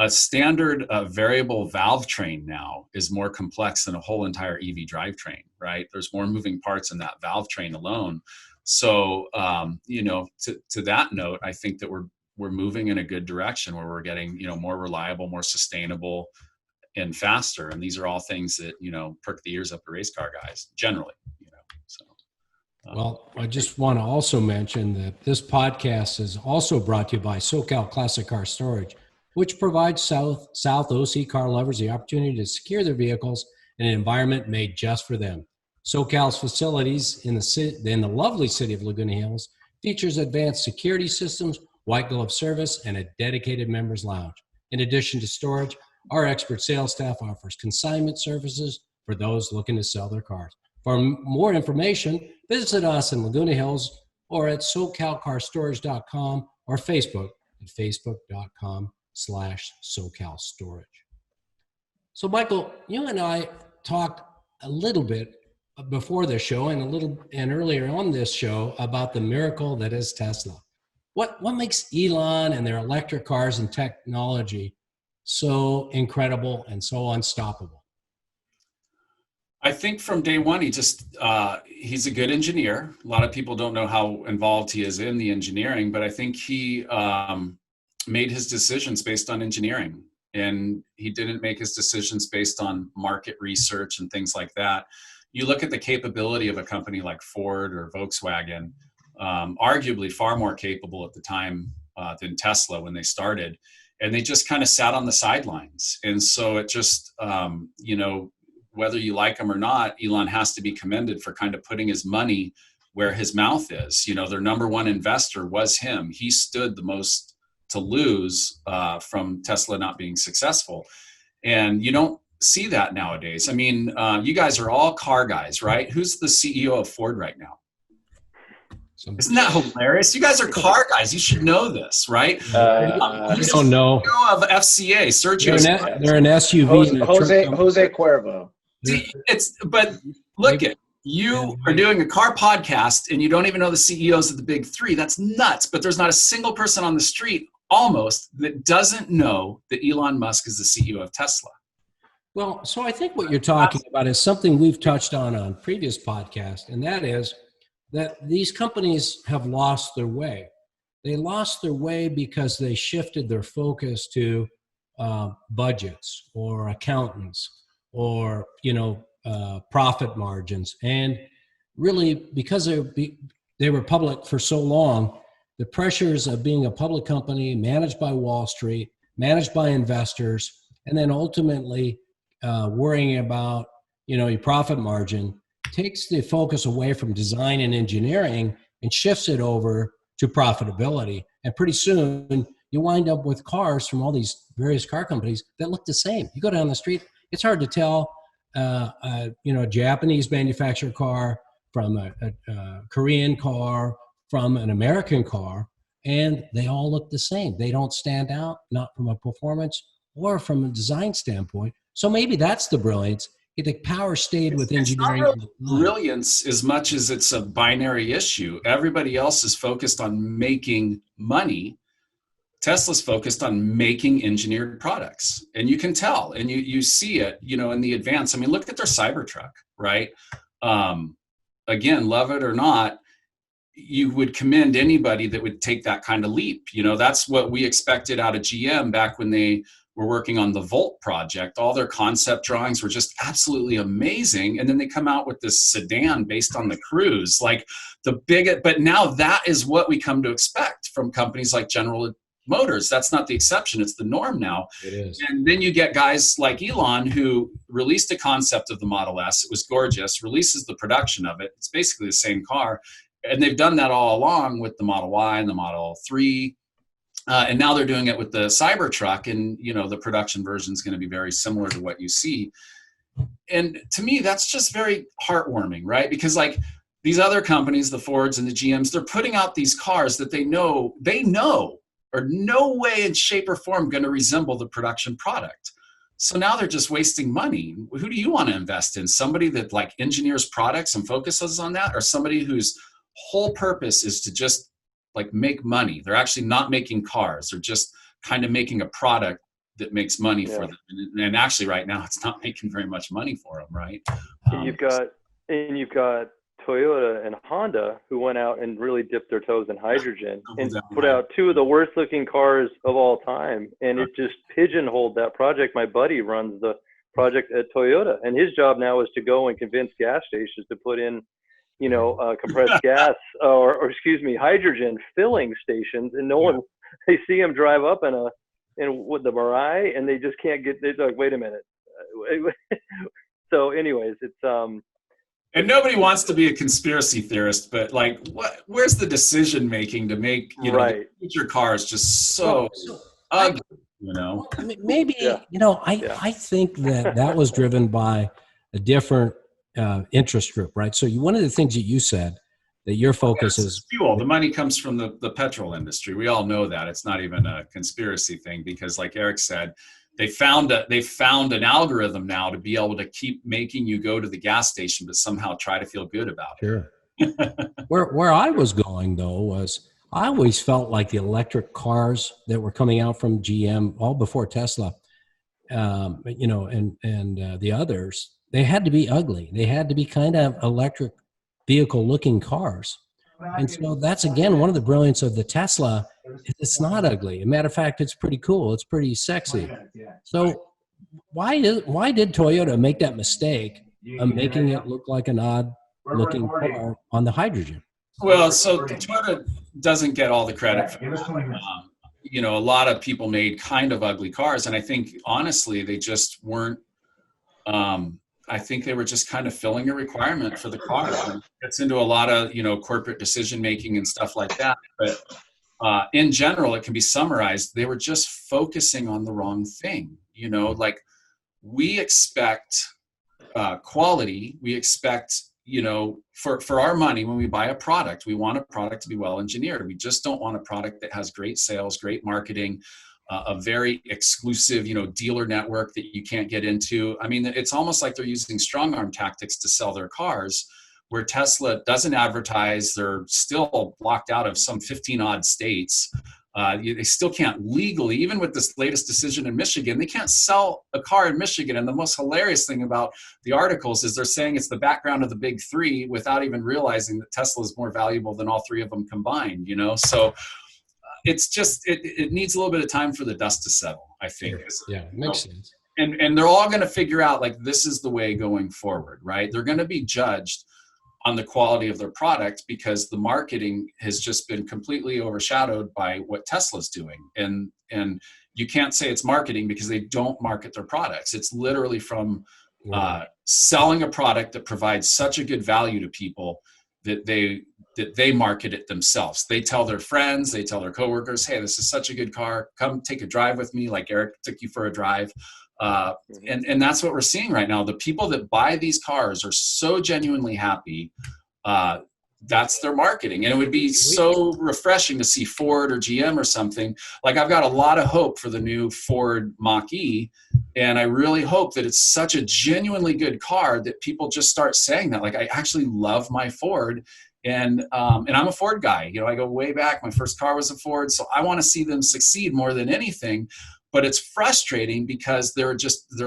Speaker 3: a standard variable valve train now is more complex than a whole entire EV drivetrain, right? There's more moving parts in that valve train alone. So, to that note, I think that we're moving in a good direction where we're getting, more reliable, more sustainable, and faster. And these are all things that, perk the ears up the race car guys generally, So.
Speaker 2: Well, I just want to also mention that this podcast is also brought to you by SoCal Classic Car Storage, which provides South OC car lovers the opportunity to secure their vehicles in an environment made just for them. SoCal's facilities in the lovely city of Laguna Hills features advanced security systems, white glove service, and a dedicated members lounge. In addition to storage, our expert sales staff offers consignment services for those looking to sell their cars. For more information, visit us in Laguna Hills or at SoCalCarStorage.com or Facebook at Facebook.com/SoCal Storage. So, Michael, you and I talked a little bit before the show and earlier on this show about the miracle that is Tesla. What makes Elon and their electric cars and technology so incredible and so unstoppable?
Speaker 3: I think from day one, he's a good engineer. A lot of people don't know how involved he is in the engineering, but I think he made his decisions based on engineering, and he didn't make his decisions based on market research and things like that. You look at the capability of a company like Ford or Volkswagen, arguably far more capable at the time than Tesla when they started, and they just kind of sat on the sidelines. And so it just, whether you like him or not, Elon has to be commended for kind of putting his money where his mouth is. Their number one investor was him. He stood the most to lose from Tesla not being successful. And you don't see that nowadays. I mean, you guys are all car guys, right? Who's the CEO of Ford right now? Isn't that hilarious? You guys are car guys. You should know this, right?
Speaker 2: You don't know.
Speaker 3: CEO of FCA, Sergio.
Speaker 2: They're an SUV.
Speaker 1: Jose Cuervo.
Speaker 3: See, but look at you are doing a car podcast and you don't even know the CEOs of the big three. That's nuts. But there's not a single person on the street almost that doesn't know that Elon Musk is the CEO of Tesla.
Speaker 2: Well, so I think what you're talking about is something we've touched on previous podcasts, and that is that these companies have lost their way. They lost their way because they shifted their focus to budgets or accountants or profit margins, and really because they were public for so long, the pressures of being a public company managed by Wall Street, managed by investors, and then ultimately worrying about your profit margin takes the focus away from design and engineering and shifts it over to profitability. And pretty soon you wind up with cars from all these various car companies that look the same. You go down the street, it's hard to tell a Japanese manufactured car from a Korean car, from an American car, and they all look the same. They don't stand out, not from a performance or from a design standpoint. So maybe that's the brilliance. The power stayed with engineering.
Speaker 3: It's not really brilliance as much as it's a binary issue. Everybody else is focused on making money. Tesla's focused on making engineered products. And you can tell, and you see it, in the advance. I mean, look at their Cybertruck, right? Again, love it or not, you would commend anybody that would take that kind of leap. That's what we expected out of GM back when they were working on the Volt project. All their concept drawings were just absolutely amazing. And then they come out with this sedan based on the Cruise, like but now that is what we come to expect from companies like General Motors. That's not the exception. It's the norm now.
Speaker 2: It is.
Speaker 3: And then you get guys like Elon who released a concept of the Model S. It was gorgeous, releases the production of it. It's basically the same car. And they've done that all along with the Model Y and the Model 3. And now they're doing it with the Cybertruck, and the production version is going to be very similar to what you see. And to me, that's just very heartwarming, right? Because like these other companies, the Fords and the GMs, they're putting out these cars that they know are no way in shape or form going to resemble the production product. So now they're just wasting money. Who do you want to invest in? Somebody that like engineers products and focuses on that, or somebody whose whole purpose is to just like make money? They're actually not making cars. They're just kind of making a product that makes money for them. And actually right now it's not making very much money for them, right?
Speaker 4: You've got Toyota and Honda who went out and really dipped their toes in hydrogen and put out two of the worst looking cars of all time. And it just pigeonholed that project. My buddy runs the project at Toyota, and his job now is to go and convince gas stations to put in compressed gas or hydrogen filling stations, and no one, they see him drive up with the Mirai, and they just can't get. They're like, wait a minute. So, anyways, it's
Speaker 3: And nobody wants to be a conspiracy theorist, but like, where's the decision making to make the future cars just so ugly?
Speaker 2: Maybe I think that was driven by a different interest group, right? So one of the things that you said that your focus is
Speaker 3: fuel. The money comes from the petrol industry. We all know that. It's not even a conspiracy thing, because like Eric said, they found an algorithm now to be able to keep making you go to the gas station, but somehow try to feel good about it.
Speaker 2: Sure. Where I was going though was I always felt like the electric cars that were coming out from GM all before Tesla, and the others, they had to be ugly. They had to be kind of electric vehicle looking cars. And so that's, again, one of the brilliance of the Tesla. It's not ugly. As a matter of fact, it's pretty cool. It's pretty sexy. So why did Toyota make that mistake of making it look like an odd looking car on the hydrogen?
Speaker 3: Well, so Toyota doesn't get all the credit for that. A lot of people made kind of ugly cars, and I think honestly they just weren't. I think they were just kind of filling a requirement for the car. It gets into a lot of corporate decision making and stuff like that. But in general, it can be summarized: they were just focusing on the wrong thing. Like we expect quality. We expect for our money, when we buy a product, we want a product to be well engineered. We just don't want a product that has great sales, great marketing, a very exclusive, dealer network that you can't get into. I mean, it's almost like they're using strong arm tactics to sell their cars, where Tesla doesn't advertise. They're still blocked out of some 15 odd states. They still can't legally, even with this latest decision in Michigan, they can't sell a car in Michigan. And the most hilarious thing about the articles is they're saying it's the background of the big three without even realizing that Tesla is more valuable than all three of them combined, you know? So it's just, it needs a little bit of time for the dust to settle, I think.
Speaker 2: Yeah, makes sense.
Speaker 3: And they're all going to figure out, like, this is the way going forward, right? They're going to be judged on the quality of their product because the marketing has just been completely overshadowed by what Tesla's doing. And you can't say it's marketing because they don't market their products. It's literally from selling a product that provides such a good value to people that they market it themselves. They tell their friends, they tell their coworkers, hey, this is such a good car. Come take a drive with me, like Eric took you for a drive. And that's what we're seeing right now. The people that buy these cars are so genuinely happy. That's their marketing. And it would be so refreshing to see Ford or GM or something. Like, I've got a lot of hope for the new Ford Mach-E. And I really hope that it's such a genuinely good car that people just start saying that, like, I actually love my Ford. And I'm a Ford guy. You know, I go way back. My first car was a Ford. So I want to see them succeed more than anything. But it's frustrating because they're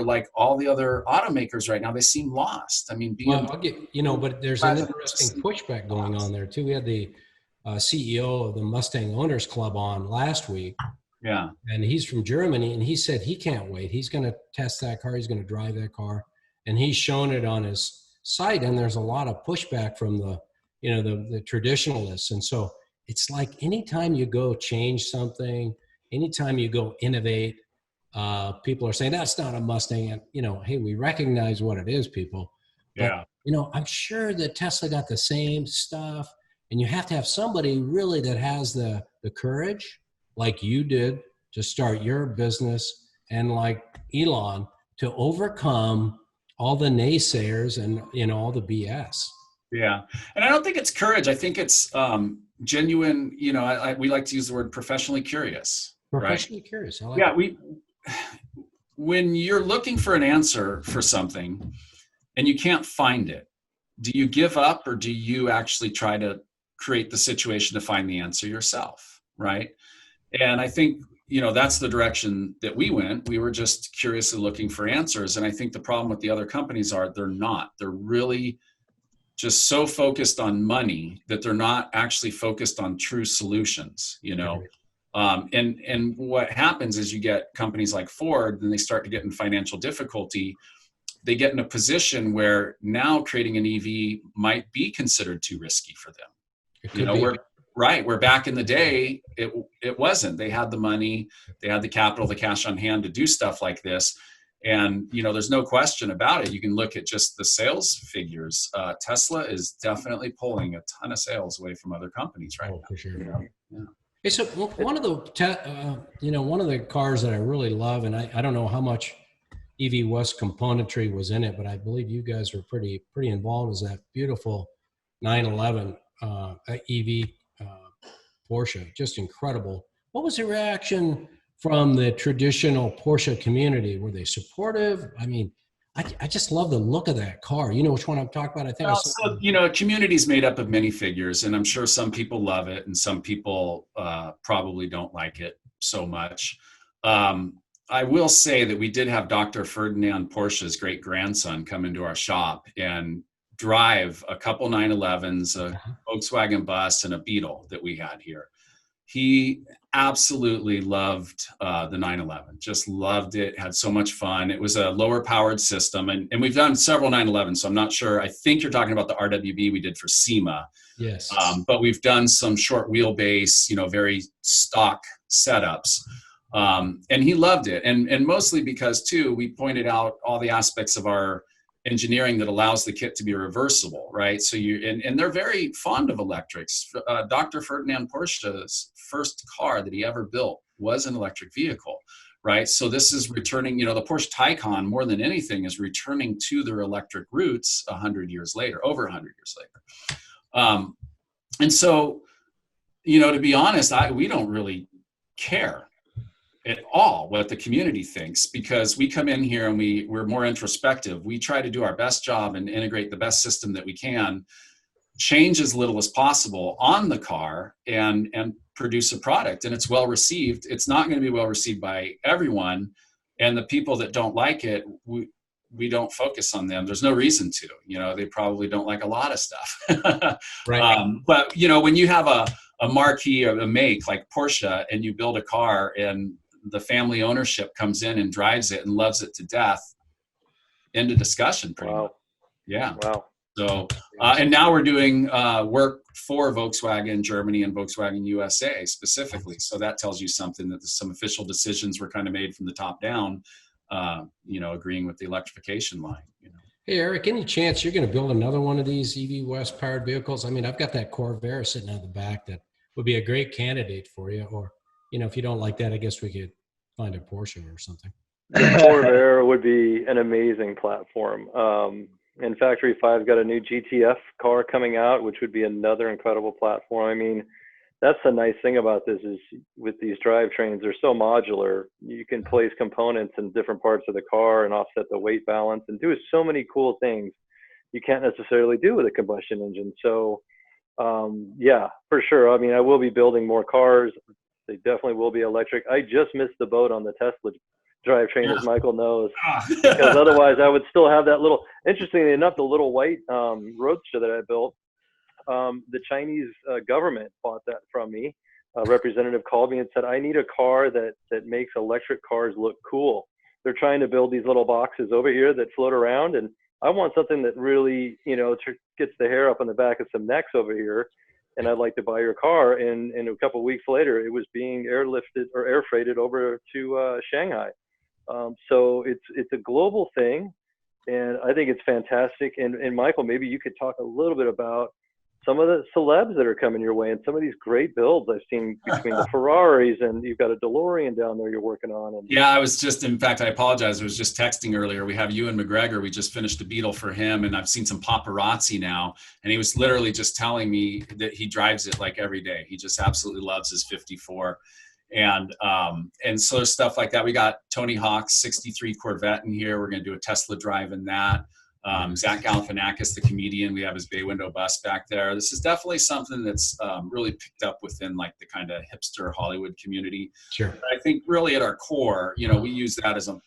Speaker 3: like all the other automakers right now. They seem lost. I mean,
Speaker 2: but there's an interesting pushback going on there too. We had the CEO of the Mustang Owners Club on last week.
Speaker 3: Yeah.
Speaker 2: And he's from Germany, and he said he can't wait. He's going to test that car. He's going to drive that car, and he's shown it on his site. And there's a lot of pushback from the traditionalists. And so it's like anytime you go change something, anytime you go innovate, people are saying that's not a Mustang. And, hey, we recognize what it is, people. But,
Speaker 3: yeah.
Speaker 2: I'm sure that Tesla got the same stuff. And you have to have somebody really that has the courage, like you did, to start your business, and like Elon, to overcome all the naysayers and, all the BS.
Speaker 3: Yeah. And I don't think it's courage. I think it's genuine, we like to use the word professionally curious.
Speaker 2: Professionally curious. I like
Speaker 3: it. When you're looking for an answer for something and you can't find it, do you give up, or do you actually try to create the situation to find the answer yourself? Right. And I think, that's the direction that we went. We were just curiously looking for answers. And I think the problem with the other companies they're really just so focused on money that they're not actually focused on true solutions, And what happens is you get companies like Ford, and they start to get in financial difficulty. They get in a position where now creating an EV might be considered too risky for them. Where back in the day, it wasn't. They had the money, they had the capital, the cash on hand to do stuff like this. And, there's no question about it. You can look at just the sales figures. Tesla is definitely pulling a ton of sales away from other companies right now.
Speaker 2: For sure. Yeah. Hey, so one of the cars that I really love, and I don't know how much EV West componentry was in it, but I believe you guys were pretty involved, is that beautiful 911 EV Porsche. Just incredible. What was the reaction from the traditional Porsche community? Were they supportive? I mean, I just love the look of that car. You know which one I'm talking about? I think
Speaker 3: community's made up of many figures, and I'm sure some people love it and some people probably don't like it so much. I will say that we did have Dr. Ferdinand Porsche's great grandson come into our shop and drive a couple 911s, a Volkswagen bus, and a Beetle that we had here. He absolutely loved the 911, just loved it, had so much fun. It was a lower powered system, and we've done several 911s, so I'm not sure. I think you're talking about the RWB we did for SEMA.
Speaker 2: Yes.
Speaker 3: But we've done some short wheelbase, very stock setups. And he loved it. And mostly because, too, we pointed out all the aspects of our engineering that allows the kit to be reversible, right? So and they're very fond of electrics. Dr. Ferdinand Porsche's first car that he ever built was an electric vehicle, right? So this is returning, the Porsche Taycan, more than anything, is returning to their electric roots over 100 years later. And so, to be honest, we don't really care at all what the community thinks, because we come in here and we're more introspective. We try to do our best job and integrate the best system that we can. change as little as possible on the car and produce a product, and it's well received. It's not going to be well received by everyone, and the people that don't like it, we don't focus on them. There's no reason to. They probably don't like a lot of stuff.
Speaker 2: Right.
Speaker 3: But when you have a marquee or a make like Porsche, and you build a car and the family ownership comes in and drives it and loves it to death, end of discussion pretty much. Yeah.
Speaker 4: Wow.
Speaker 3: So, and now we're doing work for Volkswagen Germany and Volkswagen USA specifically. So that tells you something, that some official decisions were kind of made from the top down, agreeing with the electrification line.
Speaker 2: Hey, Eric, any chance you're going to build another one of these EV West powered vehicles? I mean, I've got that Corvair sitting out the back that would be a great candidate for you. Or, if you don't like that, I guess we could find a Porsche or something.
Speaker 4: The Corvair would be an amazing platform. And Factory 5's got a new GTF car coming out, which would be another incredible platform. I mean, that's the nice thing about this, is with these drivetrains, they're so modular. You can place components in different parts of the car and offset the weight balance and do so many cool things you can't necessarily do with a combustion engine. So, yeah, for sure. I mean, I will be building more cars. They definitely will be electric. I just missed the boat on the Tesla drivetrain, as Michael knows, because otherwise I would still have that little, interestingly enough, the little white Roadster that I built, the Chinese government bought that from me. A representative called me and said, I need a car that makes electric cars look cool. They're trying to build these little boxes over here that float around, and I want something that really, gets the hair up on the back of some necks over here, and I'd like to buy your car. And a couple of weeks later, it was being airlifted or air freighted over to Shanghai. So it's a global thing, and I think it's fantastic. And Michael, maybe you could talk a little bit about some of the celebs that are coming your way and some of these great builds I've seen between the Ferraris, and you've got a DeLorean down there you're working on. And
Speaker 3: yeah, in fact, I apologize. I was just texting earlier. We have Ewan McGregor. We just finished a Beetle for him, and I've seen some paparazzi now. And he was literally just telling me that he drives it like every day. He just absolutely loves his 54. And so there's stuff like that. We got Tony Hawk's 63 Corvette in here. We're going to do a Tesla drive in that. Zach Galifianakis, the comedian, we have his bay window bus back there. This is definitely something that's really picked up within like the kind of hipster Hollywood community.
Speaker 2: Sure.
Speaker 3: But I think really at our core, we use that as a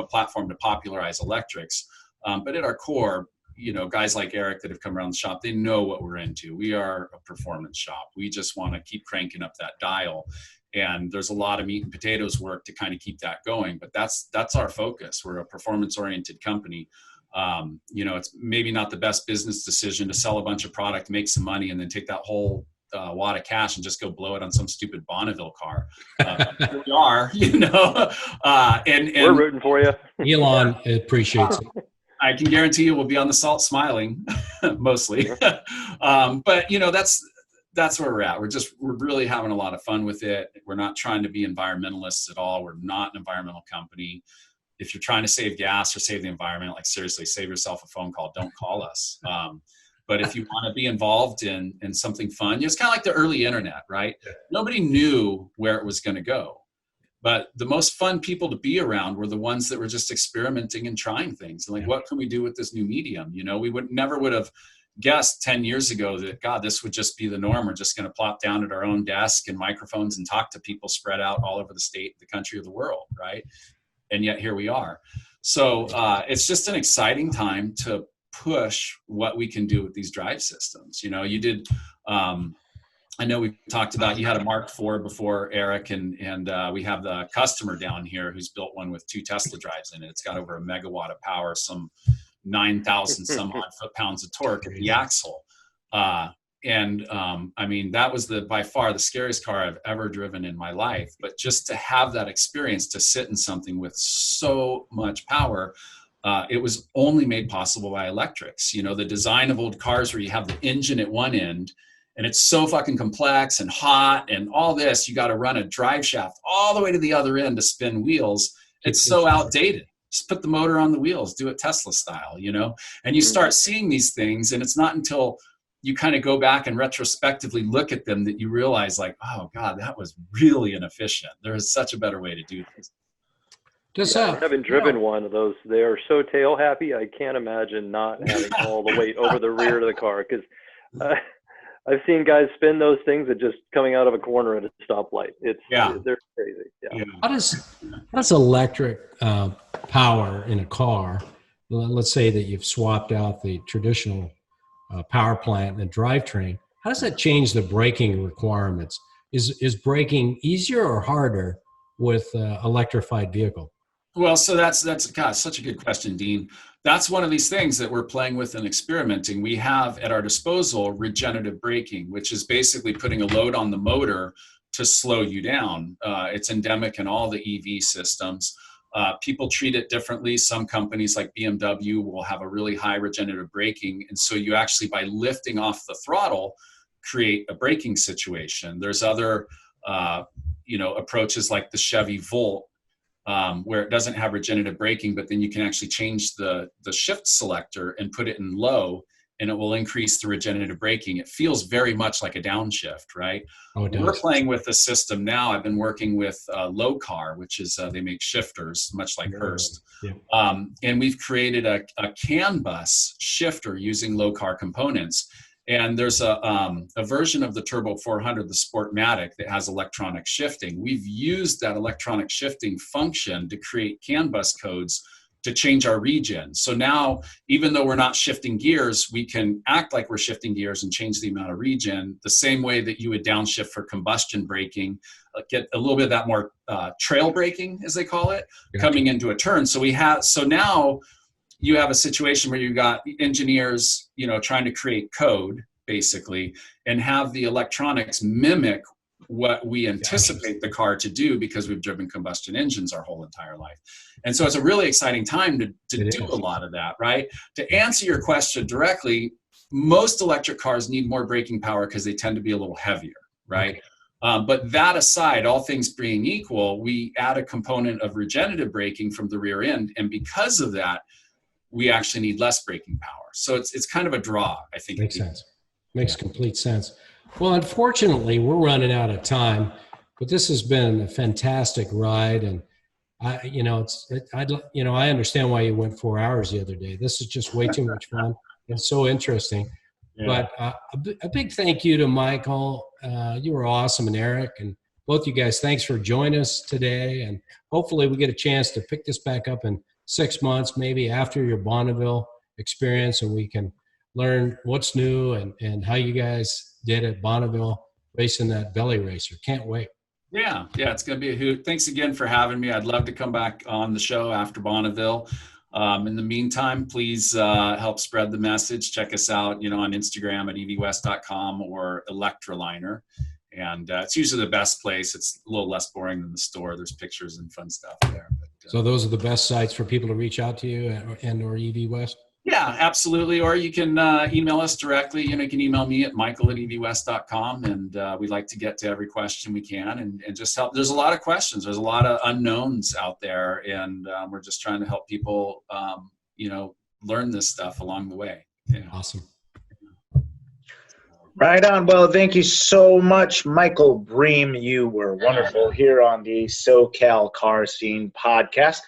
Speaker 3: platform to popularize electrics. But at our core, guys like Eric that have come around the shop, they know what we're into. We are a performance shop. We just want to keep cranking up that dial. And there's a lot of meat and potatoes work to kind of keep that going. But that's our focus. We're a performance-oriented company. It's maybe not the best business decision to sell a bunch of product, make some money, and then take that whole wad of cash and just go blow it on some stupid Bonneville car. Here we are, and
Speaker 4: we're rooting for you.
Speaker 2: Elon appreciates it.
Speaker 3: I can guarantee you we'll be on the salt smiling, mostly. But that's where we're at. We're really having a lot of fun with it. We're not trying to be environmentalists at all. We're not an environmental company. If you're trying to save gas or save the environment, like seriously, save yourself a phone call. Don't call us. But if you want to be involved in something fun, it's kind of like the early internet, right? Yeah. Nobody knew where it was going to go. But the most fun people to be around were the ones that were just experimenting and trying things. And like, what can we do with this new medium? We never would have guessed 10 years ago that, God, this would just be the norm. We're just going to plop down at our own desk and microphones and talk to people spread out all over the state, the country, or the world, right? And yet here we are. So it's just an exciting time to push what we can do with these drive systems. You did, I know we talked about, you had a Mark IV before, Eric, and we have the customer down here who's built one with 2 Tesla drives in it. It's got over 1 megawatt of power, some 9,000 some odd foot-pounds of torque at the axle. I mean, that was by far the scariest car I've ever driven in my life. But just to have that experience, to sit in something with so much power, it was only made possible by electrics. The design of old cars where you have the engine at one end, and it's so fucking complex and hot and all this, you got to run a drive shaft all the way to the other end to spin wheels. It's so outdated. Just put the motor on the wheels, do it Tesla style, and you start seeing these things, and it's not until you kind of go back and retrospectively look at them that you realize, like, oh God, that was really inefficient. There is such a better way to do this.
Speaker 4: I haven't driven one of those. They are so tail happy. I can't imagine not having all the weight over the rear of the car, because I've seen guys spin those things at just coming out of a corner at a stoplight.
Speaker 3: Yeah.
Speaker 4: They're crazy. Yeah.
Speaker 2: How does electric power in a car? Let's say that you've swapped out the traditional power plant and drivetrain. How does that change the braking requirements? Is braking easier or harder with electrified vehicle?
Speaker 3: Well, so that's God, such a good question, Dean. That's one of these things that we're playing with and experimenting. We have at our disposal regenerative braking, which is basically putting a load on the motor to slow you down. It's endemic in all the EV systems. People treat it differently. Some companies like BMW will have a really high regenerative braking. And so you actually, by lifting off the throttle, create a braking situation. There's other approaches like the Chevy Volt, where it doesn't have regenerative braking, but then you can actually change the shift selector and put it in low, and it will increase the regenerative braking. It feels very much like a downshift, right?
Speaker 2: Oh, it does.
Speaker 3: We're playing with the system now. I've been working with Low Car, which is they make shifters, much like Hurst.
Speaker 2: Yeah.
Speaker 3: And we've created a CAN bus shifter using Low Car components. And there's a version of the Turbo 400, the Sportmatic, that has electronic shifting. We've used that electronic shifting function to create CAN bus codes to change our regen. So now, even though we're not shifting gears, we can act like we're shifting gears and change the amount of regen the same way that you would downshift for combustion braking, get a little bit of that more trail braking, as they call it, coming into a turn. So now you have a situation where you've got engineers, trying to create code basically and have the electronics mimic what we anticipate the car to do because we've driven combustion engines our whole entire life. And so it's a really exciting time to do a lot of that, right? To answer your question directly, most electric cars need more braking power because they tend to be a little heavier, right? Okay. But that aside, all things being equal, we add a component of regenerative braking from the rear end. And because of that, we actually need less braking power. So it's kind of a draw, I think.
Speaker 2: Makes sense. Makes complete sense. Well, unfortunately, we're running out of time, but this has been a fantastic ride. And I understand why you went 4 hours the other day. This is just way too much fun. It's so interesting. Yeah. But a big thank you to Michael. You were awesome, and Eric, and both you guys. Thanks for joining us today. And hopefully we get a chance to pick this back up in 6 months, maybe after your Bonneville experience, and we can learn what's new and how you guys did at Bonneville racing that belly racer. Can't wait.
Speaker 3: Yeah, it's going to be a hoot. Thanks again for having me. I'd love to come back on the show after Bonneville. In the meantime, please help spread the message. Check us out, on Instagram at evwest.com or Electroliner. And it's usually the best place. It's a little less boring than the store. There's pictures and fun stuff there. But,
Speaker 2: so those are the best sites for people to reach out to you and/or EV West? Yeah,
Speaker 3: absolutely. Or you can email us directly. You can email me at michael@evwest.com, and we'd like to get to every question we can and just help. There's a lot of questions. There's a lot of unknowns out there, and we're just trying to help people, learn this stuff along the way. Yeah.
Speaker 2: Awesome.
Speaker 1: Right on. Well, thank you so much, Michael Bream. You were wonderful here on the SoCal Car Scene podcast.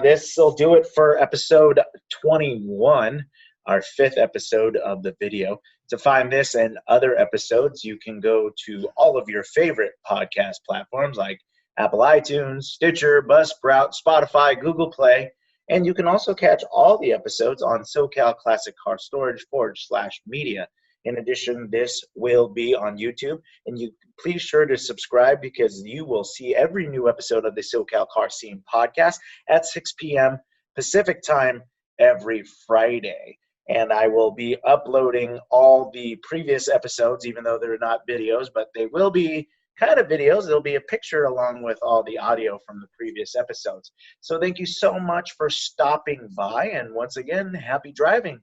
Speaker 1: This will do it for episode 21, our 5th episode of the video. To find this and other episodes, you can go to all of your favorite podcast platforms like Apple iTunes, Stitcher, Buzzsprout, Spotify, Google Play, and you can also catch all the episodes on SoCal Classic Car Storage /media. In addition, this will be on YouTube, and you please sure to subscribe because you will see every new episode of the SoCal Car Scene podcast at 6 p.m. Pacific time every Friday. And I will be uploading all the previous episodes, even though they're not videos, but they will be kind of videos. There'll be a picture along with all the audio from the previous episodes. So thank you so much for stopping by, and once again, happy driving.